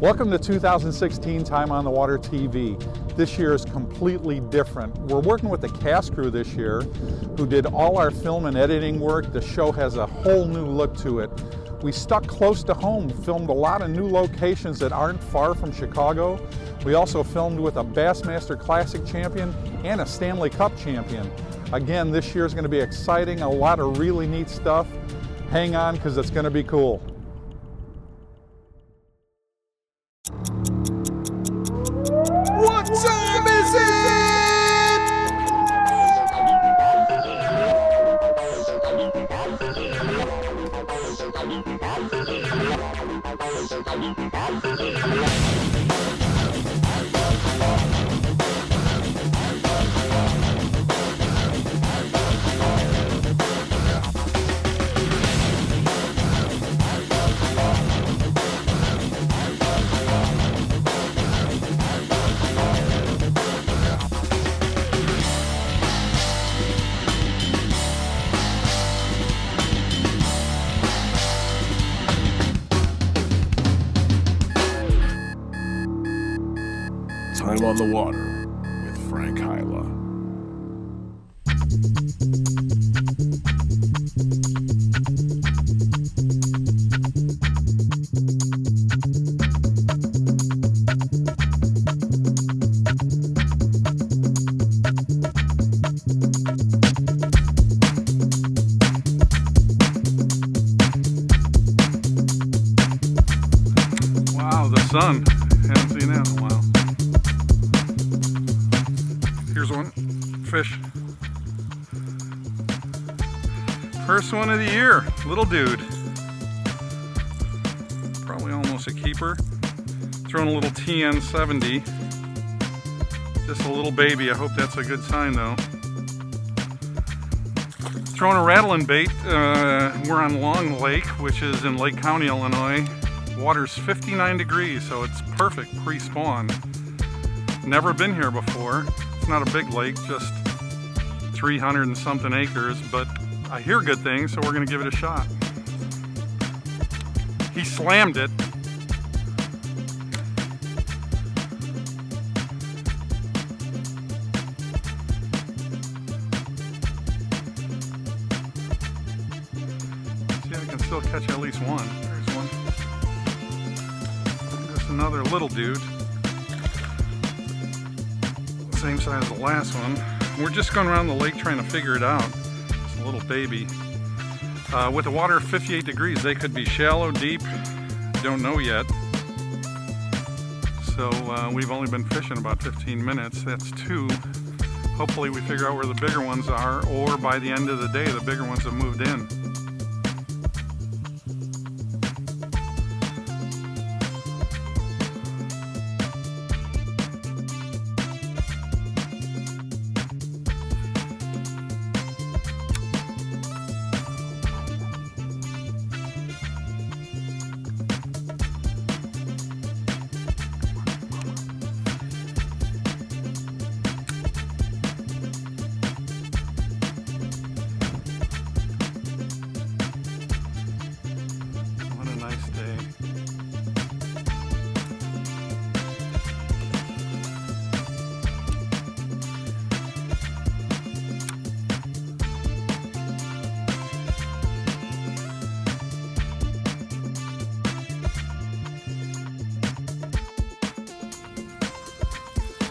Welcome to 2016 Time on the Water TV. This year is completely different. We're working with the cast crew this year who did all our film and editing work. The show has a whole new look to it. We stuck close to home, filmed a lot of new locations that aren't far from Chicago. We also filmed with a Bassmaster Classic champion and a Stanley Cup champion. Again, this year is going to be exciting, a lot of really neat stuff. Hang on, because it's going to be cool. What time is it? Time on the Water with Frank Hyla. Wow, the sun. Haven't seen that in a while. Here's one fish. First one of the year, little dude. Probably almost a keeper. Throwing a little TN70. Just a little baby. I hope that's a good sign though. Throwing a rattling bait. We're on Long Lake, which is in Lake County, Illinois. Water's 59 degrees, so it's perfect pre-spawn. Never been here before. It's not a big lake, just 300 and something acres, but I hear good things, so we're gonna give it a shot. He slammed it. See, I can still catch at least one. There's one. There's another little dude. Same size as the last one. We're just going around the lake trying to figure it out. It's a little baby. With the water 58 degrees, they could be shallow, deep, don't know yet. So we've only been fishing about 15 minutes. That's two. Hopefully we figure out where the bigger ones are, or by the end of the day, the bigger ones have moved in.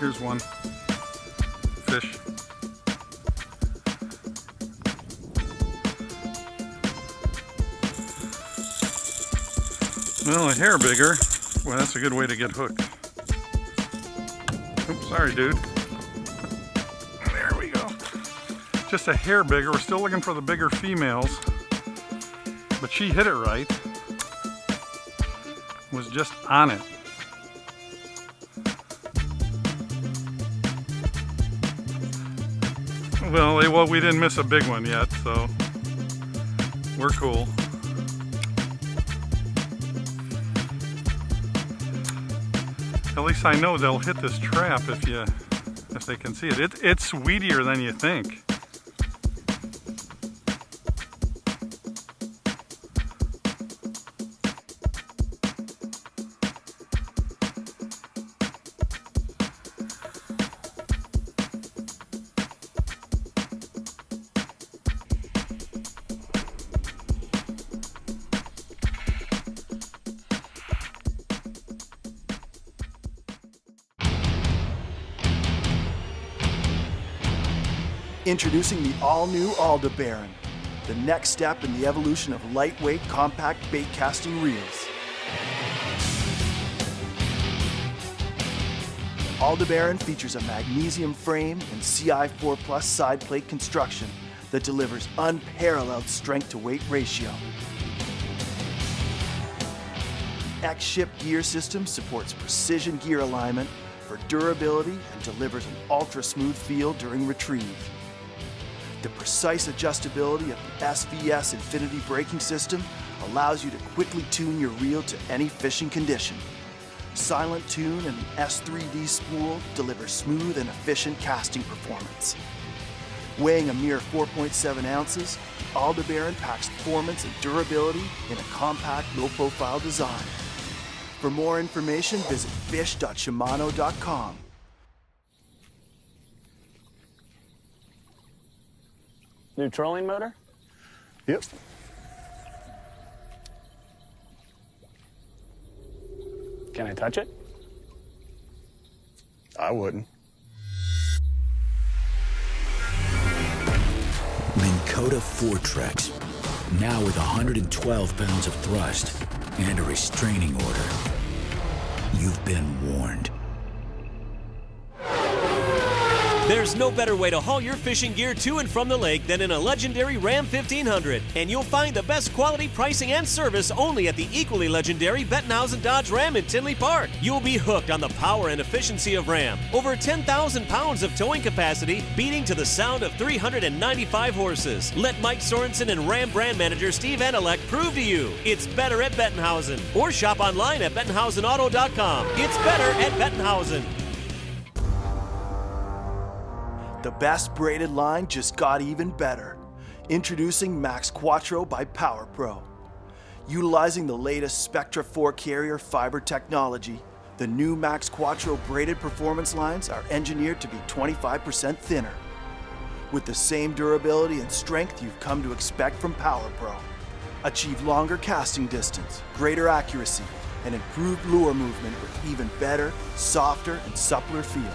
Here's one fish. Well, a hair bigger. Well, that's a good way to get hooked. Oops, sorry, dude. There we go. Just a hair bigger. We're still looking for the bigger females, but she hit it right. Was just on it. Well, we didn't miss a big one yet, so we're cool. At least I know they'll hit this trap if they can see it. It's weedier than you think. Introducing the all-new Aldebaran, the next step in the evolution of lightweight, compact bait casting reels. Aldebaran features a magnesium frame and CI4 Plus side plate construction that delivers unparalleled strength-to-weight ratio. X-Ship gear system supports precision gear alignment for durability and delivers an ultra-smooth feel during retrieve. The precise adjustability of the SVS Infinity braking system allows you to quickly tune your reel to any fishing condition. Silent Tune and the S3D spool deliver smooth and efficient casting performance. Weighing a mere 4.7 ounces, Aldebaran packs performance and durability in a compact, low-profile design. For more information, visit fish.shimano.com. New trolling motor? Yep. Can I touch it? I wouldn't. Minn Kota Fortrex, now with 112 pounds of thrust and a restraining order. You've been warned. There's no better way to haul your fishing gear to and from the lake than in a legendary Ram 1500. And you'll find the best quality, pricing, and service only at the equally legendary Bettenhausen Dodge Ram in Tinley Park. You'll be hooked on the power and efficiency of Ram. Over 10,000 pounds of towing capacity, beating to the sound of 395 horses. Let Mike Sorensen and Ram brand manager Steve Anelek prove to you it's better at Bettenhausen. Or shop online at BettenhausenAuto.com. It's better at Bettenhausen. The best braided line just got even better. Introducing Max Quattro by Power Pro. Utilizing the latest Spectra 4 carrier fiber technology, the new Max Quattro braided performance lines are engineered to be 25% thinner. With the same durability and strength you've come to expect from Power Pro. Achieve longer casting distance, greater accuracy, and improved lure movement with even better, softer, and suppler feel.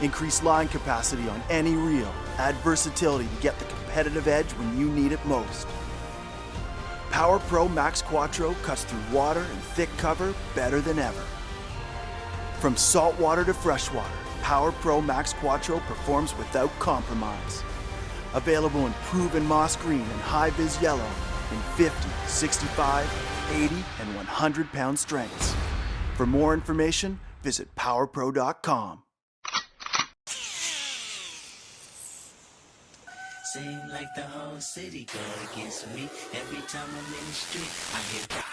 Increase line capacity on any reel. Add versatility to get the competitive edge when you need it most. Power Pro Max Quattro cuts through water and thick cover better than ever. From saltwater to freshwater, Power Pro Max Quattro performs without compromise. Available in proven moss green and high-vis yellow in 50, 65, 80, and 100-pound strengths. For more information, visit powerpro.com. Seem like the whole city go against me. Every time I'm in the street, I hear rock,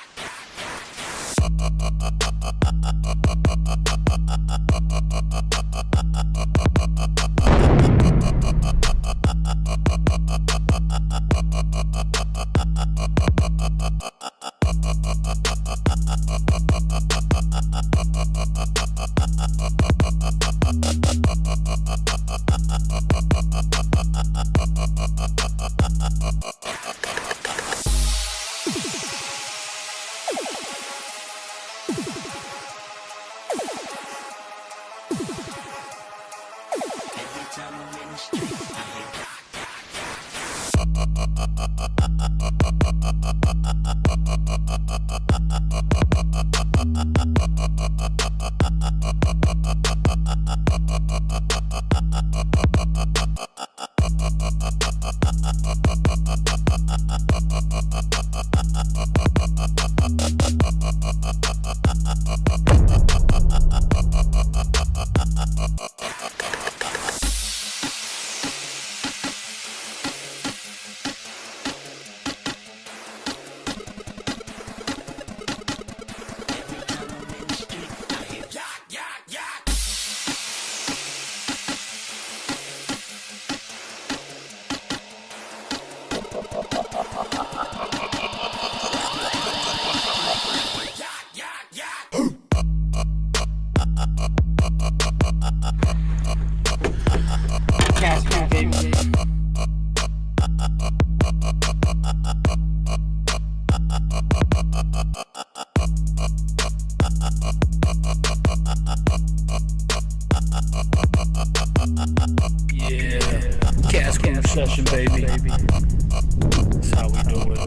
session, baby. That's how we do it.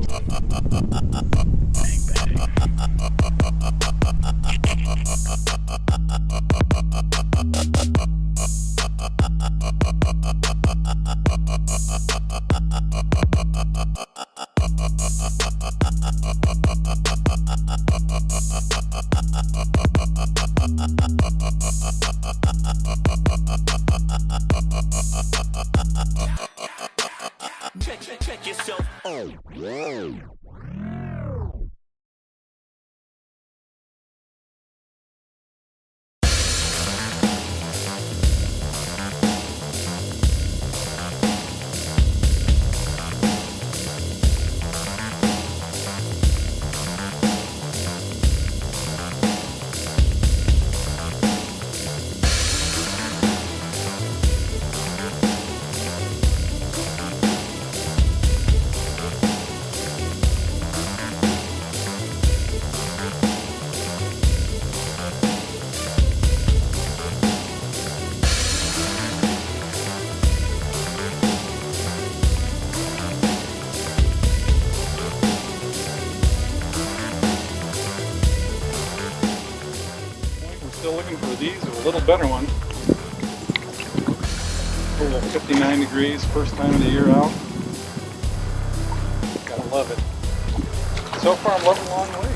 Bang, Check yourself. Still looking for these, or a little better one. Oh, 59 degrees, first time of the year out. Gotta love it. So far I'm loving Long Lake.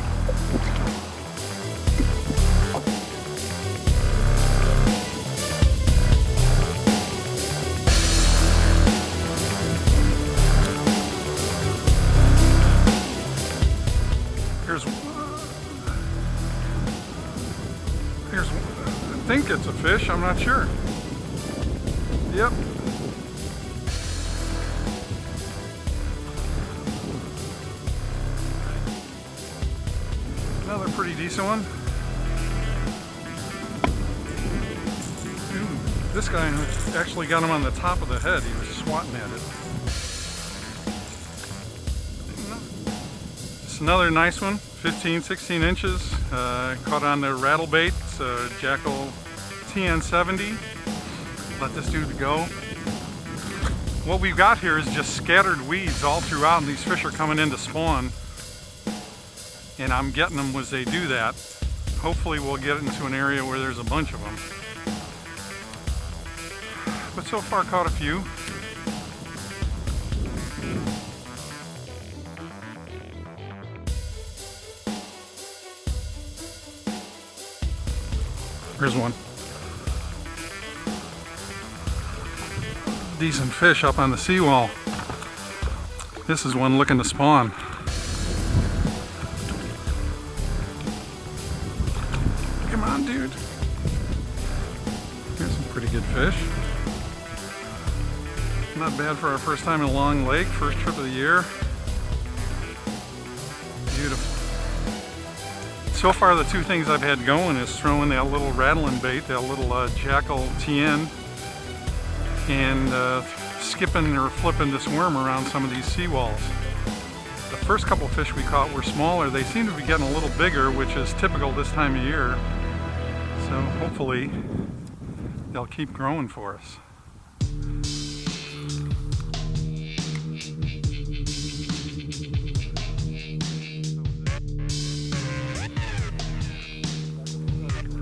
I think it's a fish, I'm not sure. Yep. Another pretty decent one. Ooh, this guy actually got him on the top of the head. He was swatting at it. It's another nice one, 15, 16 inches. Caught on the rattle bait. It's a Jackal TN70. Let this dude go. What we've got here is just scattered weeds all throughout, and these fish are coming in to spawn. And I'm getting them as they do that. Hopefully we'll get into an area where there's a bunch of them. But so far caught a few. Here's one. Decent fish up on the seawall. This is one looking to spawn. Come on, dude. Here's some pretty good fish. Not bad for our first time in Long Lake, first trip of the year. Beautiful. So far the two things I've had going is throwing that little rattling bait, that little Jackal TN, and skipping or flipping this worm around some of these seawalls. The first couple fish we caught were smaller. They seem to be getting a little bigger, which is typical this time of year. So hopefully they'll keep growing for us.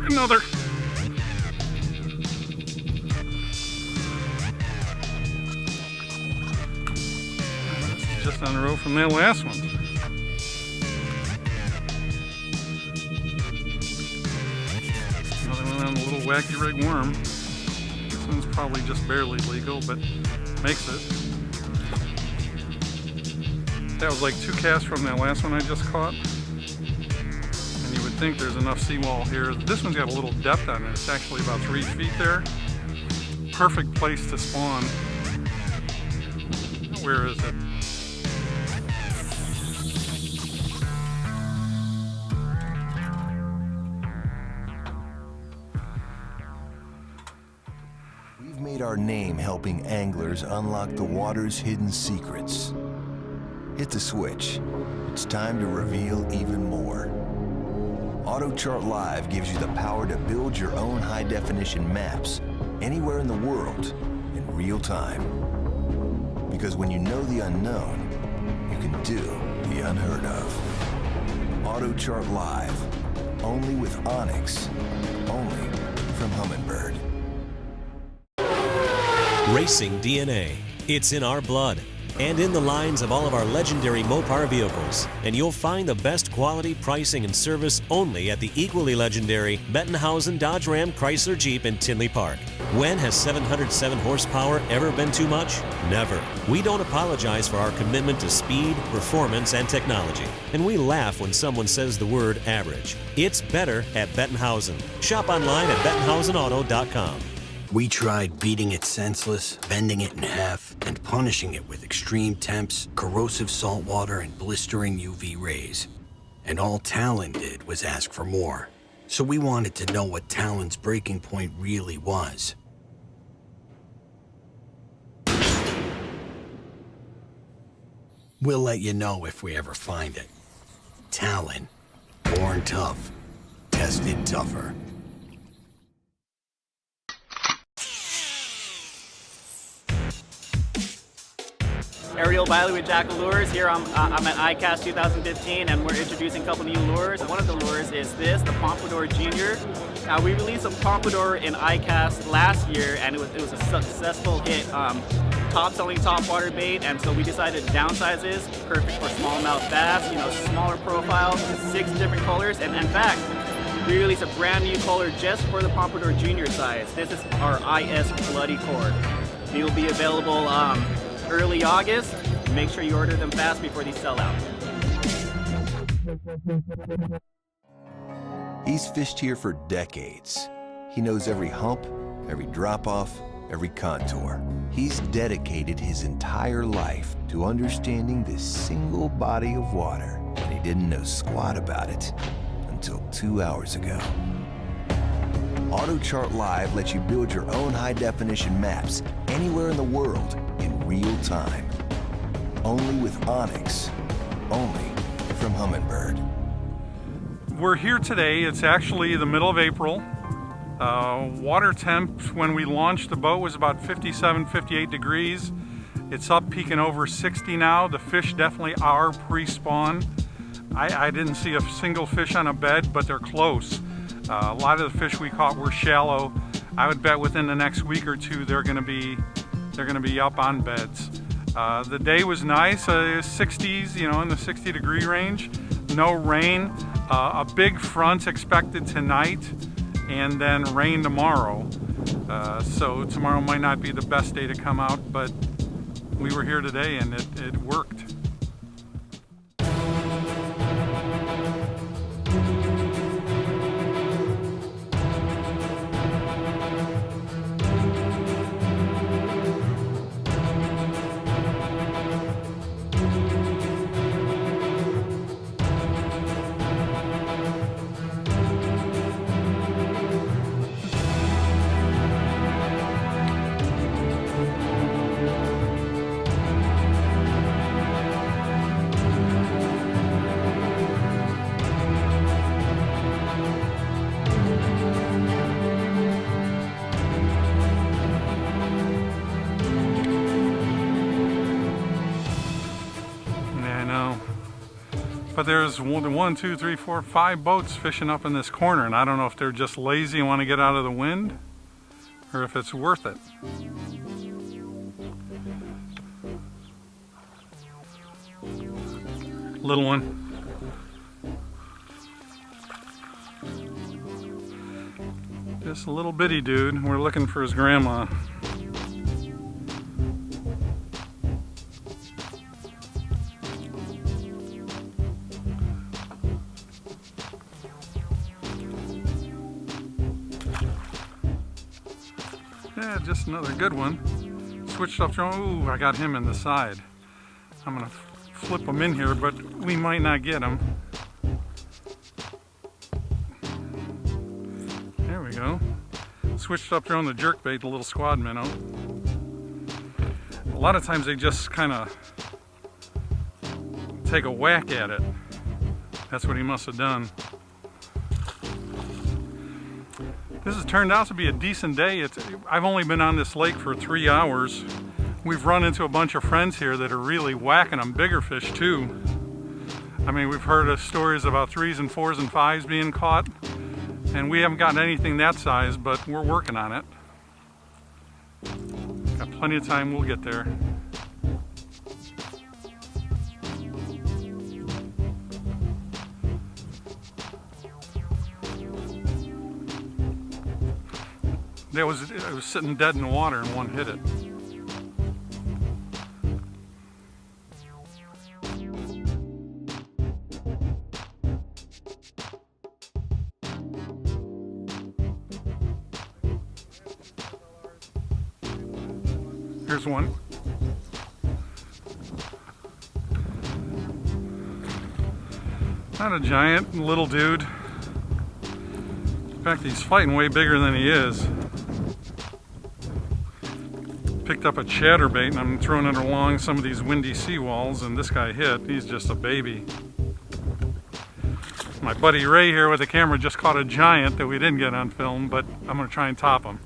Another. Just on the road from that last one. Another one on the little wacky rig worm. This one's probably just barely legal, but makes it. That was like 2 casts from that last one I just caught. And you would think there's enough seawall here. This one's got a little depth on it. It's actually about 3 feet there. Perfect place to spawn. Where is it? We've made our name helping anglers unlock the water's hidden secrets. Hit the switch. It's time to reveal even more. AutoChart Live gives you the power to build your own high-definition maps anywhere in the world in real time. Because when you know the unknown, you can do the unheard of. AutoChart Live, only with Onyx, only from Humminbird. Racing DNA. It's in our blood and in the lines of all of our legendary Mopar vehicles. And you'll find the best quality, pricing, and service only at the equally legendary Bettenhausen Dodge Ram Chrysler Jeep in Tinley Park. When has 707 horsepower ever been too much? Never. We don't apologize for our commitment to speed, performance, and technology. And we laugh when someone says the word average. It's better at Bettenhausen. Shop online at BettenhausenAuto.com. We tried beating it senseless, bending it in half, and punishing it with extreme temps, corrosive salt water, and blistering UV rays. And all Talon did was ask for more. So we wanted to know what Talon's breaking point really was. We'll let you know if we ever find it. Talon. Born tough. Tested tougher. Ariel Biley with Jackal Lures. Here I'm at ICAST 2015 and we're introducing a couple new lures. One of the lures is this, the Pompadour Junior. Now we released a Pompadour in ICAST last year and it was a successful hit. Top selling topwater bait, and so we decided to downsize this. Perfect for smallmouth bass, smaller profile, 6 different colors, and in fact, we released a brand new color just for the Pompadour Junior size. This is our IS Bloody Cord. It will be available early August. Make sure you order them fast before these sell out. He's fished here for decades. He knows every hump, every drop-off, every contour. He's dedicated his entire life to understanding this single body of water, and he didn't know squat about it until 2 hours ago. AutoChart Live lets you build your own high-definition maps anywhere in the world in real time. Only with Onyx, only from Humminbird. We're here today. It's actually the middle of April. Water temp when we launched the boat was about 57, 58 degrees. It's up peaking over 60 now. The fish definitely are pre-spawn. I didn't see a single fish on a bed, but they're close. A lot of the fish we caught were shallow. I would bet within the next week or two they're going to be up on beds. The day was nice, 60s, in the 60 degree range. No rain. A big front expected tonight, and then rain tomorrow. So tomorrow might not be the best day to come out, but we were here today and it worked. But there's 1, 2, 3, 4, 5 boats fishing up in this corner, and I don't know if they're just lazy and want to get out of the wind, or if it's worth it. Little one. Just a little bitty dude. We're looking for his grandma. Yeah, just another good one. Switched up to, ooh, I got him in the side. I'm gonna flip him in here, but we might not get him. There we go. Switched up there on the jerkbait, the little squad minnow. A lot of times they just kind of take a whack at it. That's what he must have done. This has turned out to be a decent day. I've only been on this lake for 3 hours. We've run into a bunch of friends here that are really whacking them, bigger fish too. I mean, we've heard of stories about 3s and 4s and 5s being caught, and we haven't gotten anything that size, but we're working on it. Got plenty of time, we'll get there. It was sitting dead in the water and one hit it. Here's one. Not a giant, little dude. In fact, he's fighting way bigger than he is. Picked up a chatterbait and I'm throwing it along some of these windy seawalls, and this guy hit. He's just a baby. My buddy Ray here with the camera just caught a giant that we didn't get on film, but I'm going to try and top him.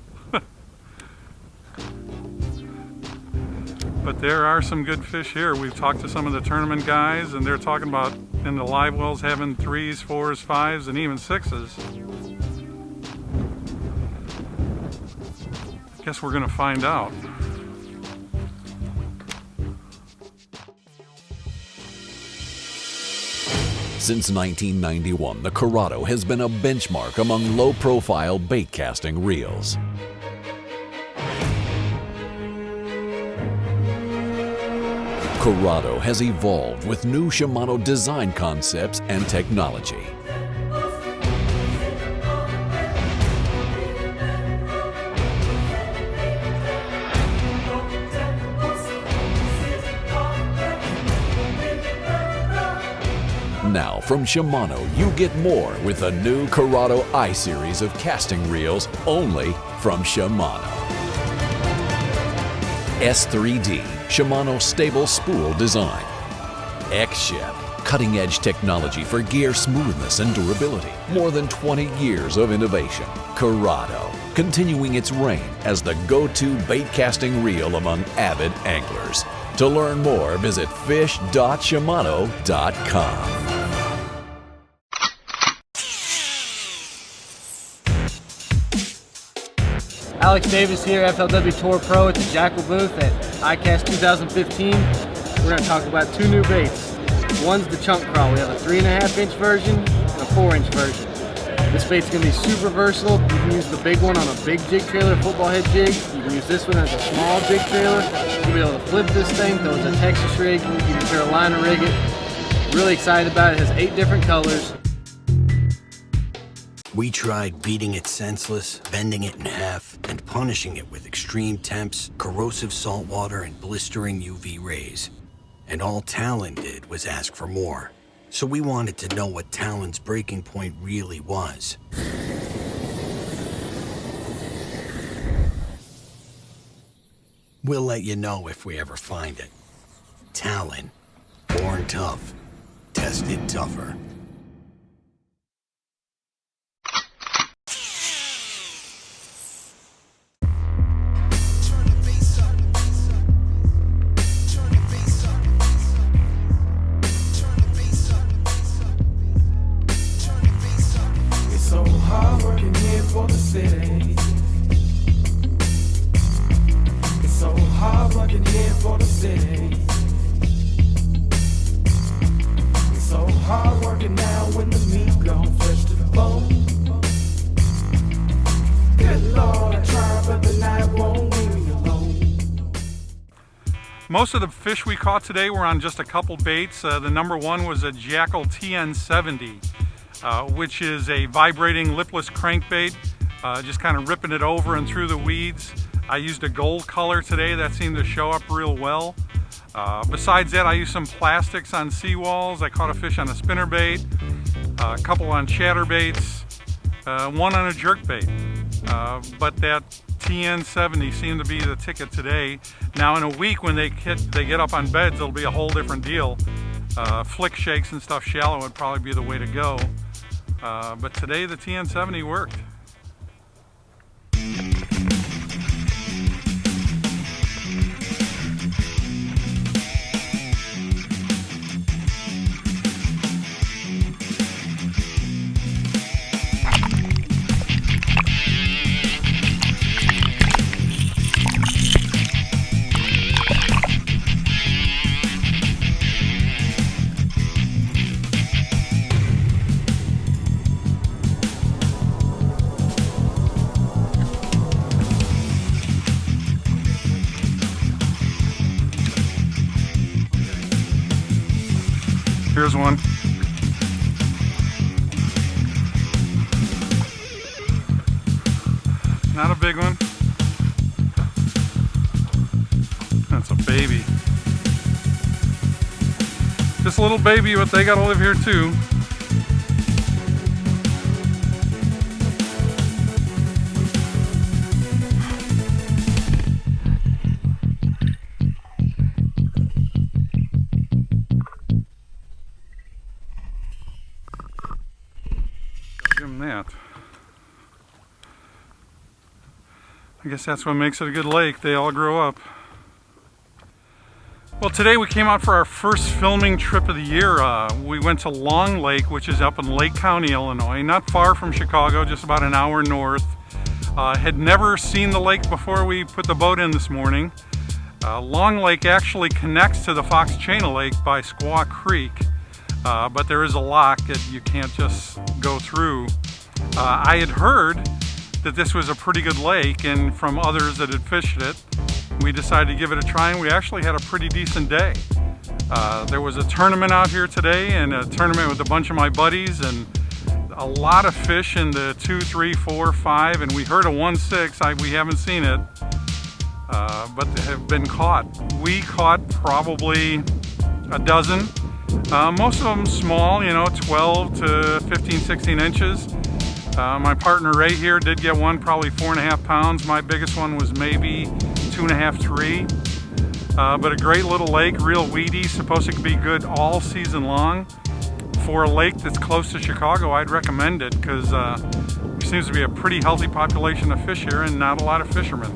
But there are some good fish here. We've talked to some of the tournament guys, and they're talking about in the live wells having 3s, 4s, 5s, and even 6s. Guess we're going to find out. Since 1991, the Corrado has been a benchmark among low-profile bait casting reels. Corrado has evolved with new Shimano design concepts and technology. Now from Shimano, you get more with the new Corrado I-Series of casting reels only from Shimano. S3D, Shimano stable spool design. X-Ship, cutting-edge technology for gear smoothness and durability. More than 20 years of innovation. Corrado, continuing its reign as the go-to bait casting reel among avid anglers. To learn more, visit fish.shimano.com. Alex Davis here, FLW Tour Pro at the Jackal booth at ICAST 2015. We're going to talk about two new baits. One's the chunk crawl. We have a 3.5-inch version and a 4-inch version. This bait's going to be super versatile. You can use the big one on a big jig trailer, football head jig. You can use this one as a small jig trailer. You'll be able to flip this thing, throw it as a Texas rig. You can Carolina rig it. Really excited about it. It has 8 different colors. We tried beating it senseless, bending it in half, and punishing it with extreme temps, corrosive salt water, and blistering UV rays. And all Talon did was ask for more. So we wanted to know what Talon's breaking point really was. We'll let you know if we ever find it. Talon, born tough, tested tougher. Most of the fish we caught today were on just a couple baits. The number one was a Jackal TN70, which is a vibrating lipless crankbait, just kind of ripping it over and through the weeds. I used a gold color today that seemed to show up real well. Besides that, I used some plastics on seawalls. I caught a fish on a spinnerbait, a couple on chatterbaits, one on a jerkbait. But that TN70 seemed to be the ticket today. Now in a week when they get up on beds, it'll be a whole different deal. Flick shakes and stuff shallow would probably be the way to go. But today the TN70 worked. There's one. Not a big one. That's a baby. Just a little baby, but they gotta live here too. Give them that. I guess that's what makes it a good lake. They all grow up. Well, today we came out for our first filming trip of the year. We went to Long Lake, which is up in Lake County, Illinois, not far from Chicago, just about an hour north. Had never seen the lake before we put the boat in this morning. Long Lake actually connects to the Fox Chain of Lake by Squaw Creek, but there is a lock that you can't just go through. I had heard that this was a pretty good lake, and from others that had fished it, we decided to give it a try, and we actually had a pretty decent day. There was a tournament out here today, and a tournament with a bunch of my buddies, and a lot of fish in the 2, 3, 4, 5, and we heard a 1.6. We haven't seen it, but they have been caught. We caught probably a dozen. Most of them small, you know, 12 to 15, 16 inches. My partner Ray here did get one, probably 4.5 pounds. My biggest one was maybe 2.5, 3. But a great little lake, real weedy, supposed to be good all season long. For a lake that's close to Chicago, I'd recommend it because there seems to be a pretty healthy population of fish here and not a lot of fishermen.